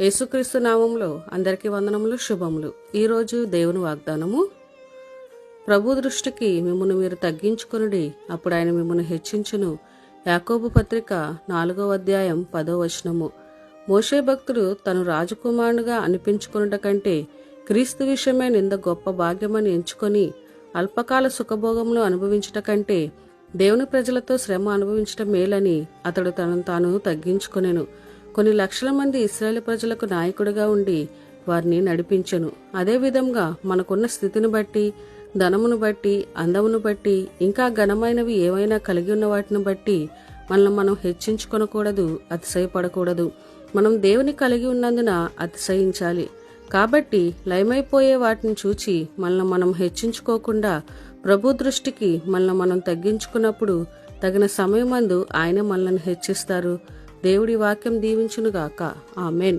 యేసుక్రీస్తు నామములో అందరికీ వందనములు, శుభములు. ఈరోజు దేవుని వాగ్దానము, ప్రభు దృష్టికి మిమ్మును మీరు తగ్గించుకొనుడి, అప్పుడు ఆయన మిమ్మును హెచ్చించును. యాకోబు పత్రిక 4వ అధ్యాయం 10వ వచనము. మోషే భక్తుడు తను రాజకుమారునిగా అనిపించుకొనుట కంటే క్రీస్తు విషయమే నింద గొప్ప భాగ్యమని ఎంచుకొని అల్పకాల సుఖభోగములు అనుభవించుట కంటే దేవుని ప్రజలతో శ్రమ అనుభవించటం మేలని అతడు తనను తాను తగ్గించుకొనెను. కొన్ని లక్షల మంది ఇశ్రాయేలు ప్రజలకు నాయకుడిగా ఉండి వారిని నడిపించెను. అదేవిధంగా మనకున్న స్థితిని బట్టి, ధనమును బట్టి, అందమును బట్టి, ఇంకా ఘనమైనవి ఏవైనా కలిగి ఉన్న వాటిని బట్టి మనల్ని మనం హెచ్చించుకొనకూడదు, అతిశయపడకూడదు. మనం దేవుని కలిగి ఉన్నందున అతిశయించాలి. కాబట్టి లయమైపోయే వాటిని చూచి మనల్ని మనం హెచ్చించుకోకుండా ప్రభు దృష్టికి మనల్ని మనం తగ్గించుకున్నప్పుడు తగిన సమయమందు ఆయన మనల్ని హెచ్చిస్తారు. దేవుడి వాక్యం దీవించునుగాక. ఆమెన్.